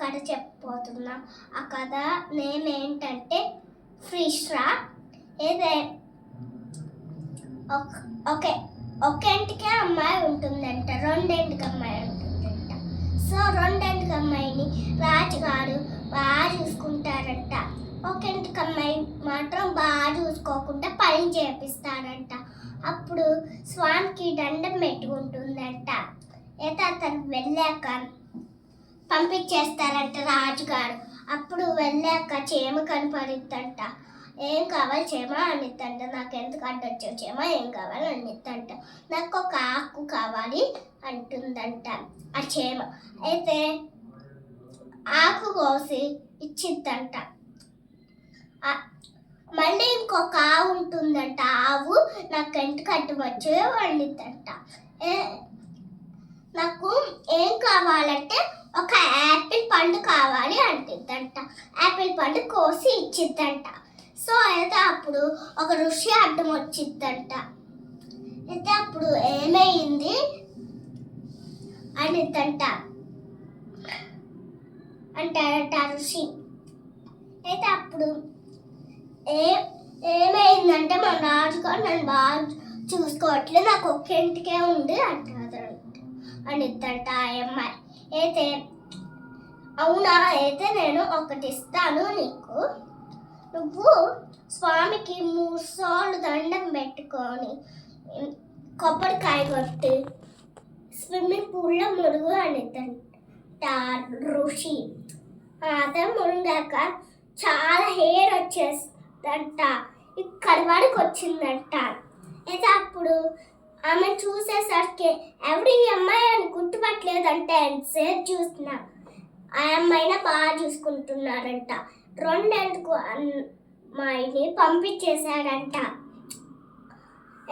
కథ చెప్పబోతున్నా. ఆ కథ నేమ్ ఏంటంటే ఫ్రీష్రా. ఏదే ఒక ఇంటికి అమ్మాయి ఉంటుందంట, రెండింటికి అమ్మాయి ఉంటుందంట. సో రెండింటికి అమ్మాయిని రాజుగారు బాగా చూసుకుంటారంట. ఒక ఇంటికి అమ్మాయి మాత్రం బాగా చూసుకోకుండా పని చేపిస్తారంట. అప్పుడు స్వామికి దండం పెట్టుకుంటుందంట. అయితే అతను వెళ్ళాక పంపించేస్తారంట రాజుగారు. అప్పుడు వెళ్ళాక చేమ కనపడిద్దంట. ఏం కావాలి చేమ అనిద్దంట. నాకు ఎందుకు అడ్డొచ్చావు చేమ, ఏం కావాలి అనిద్దంట. నాకు ఒక ఆకు కావాలి అంటుందంట ఆ చేమ. అయితే ఆకు కోసి ఇచ్చిద్దంట. మళ్ళీ ఇంకొక ఆవు ఉంటుందంట. ఆవు నాకు ఎంటు కట్టవచ్చు వండిద్దంట. నాకు ఏం కావాలంటే ఒక యాపిల్ పండు కావాలి అంటుందంట. యాపిల్ పండు కోసి ఇచ్చిద్దంట. సో అయితే అప్పుడు ఒక ఋషి అడ్డం వచ్చిద్దంట. అయితే అప్పుడు ఏమైంది అనిద్దంట అంటారంట ఋషి. అయితే అప్పుడు ఏమైందంటే మన రాజుగారు నన్ను బాగా చూసుకోవట్లేదు, నాకు ఒక్క ఇంటికే ఉంది అంటారంట అనిద్దంట ఆ అమ్మాయి. అయితే అవునా, అయితే నేను ఒకటి ఇస్తాను నీకు, నువ్వు స్వామికి 3 సార్లు దండం పెట్టుకొని కొబ్బరికాయ కొట్టి స్విమ్మింగ్ పూల్లో మురుగు అనిద్దంట ఋషి. అతను మునిగాక చాలా హెయిర్ వచ్చేస్తుందంట, ఇక్కడ వరకు వచ్చిందంట. అయితే అప్పుడు ఆమె చూసేసరికి ఎవరి అమ్మాయి అని గుర్తుపట్టలేదంటే ఎంతసేపు చూస్తున్నా ఆ అమ్మాయిని బాగా చూసుకుంటున్నారంట. రెండేళ్ళకు అమ్మాయిని పంపించేశాడంట.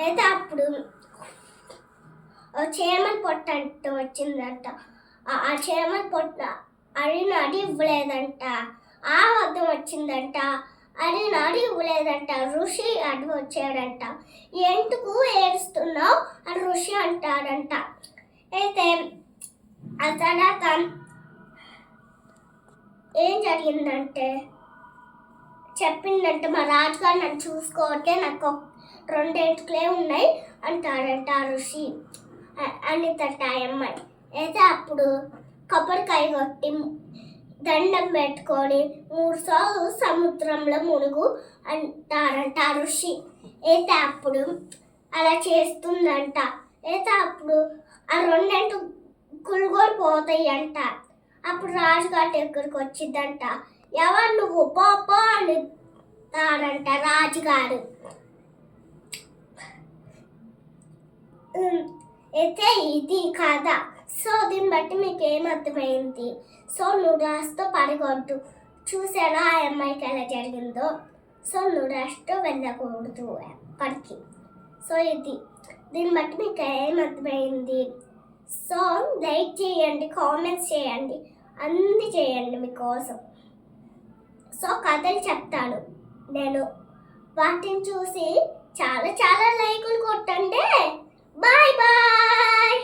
అయితే అప్పుడు చేమల పొట్ట అంటూ వచ్చిందంట. ఆ చేమల పొట్ట అడి ఇవ్వలేదంట. ఆ వద్దం వచ్చిందంట, అది నాడు ఇవ్వలేదంట. ఋషి అడ్డు వచ్చాడంట. ఎందుకు ఏడుస్తున్నావు అని ఋషి అంటాడంట. అయితే ఆ తర్వాత ఏం జరిగిందంటే చెప్పిందంటే మా రాజుగారు నన్ను చూసుకోవట్లే, నాకు 2 ఏటుకలే ఉన్నాయి అంటాడంట ఋషి అనిదంట ఆ అమ్మాయి. అయితే అప్పుడు కొబ్బరికాయ కొట్టి దండం పెట్టుకొని 3 సార్లు సముద్రంలో మునుగు అంటారంట ఋషి. అయితే అప్పుడు అలా చేస్తుందంట. అయితే అప్పుడు ఆ 2 గుల్గోలు పోతాయి అంట. అప్పుడు రాజుగారి దగ్గరికి వచ్చిందంట. ఎవరు నువ్వు పో అంటారంట రాజుగారు. అయితే ఇది కథ. సో దీన్ని బట్టి మీకు ఏమర్థమైంది? సో నూడాల్స్తో పడగొట్టు. చూసారా ఆ అమ్మాయికి ఎలా జరిగిందో? సో నూడాల్స్తో వెళ్ళకూడదు ఎప్పటికీ. సో దీన్ని బట్టి మీకు ఏమర్థమైంది? సో లైక్ చేయండి, కామెంట్స్ చేయండి, అన్నీ చేయండి మీకోసం. సో కథలు చెప్తాను నేను, వాటిని చూసి చాలా లైకులు కొట్టండి. Bye bye.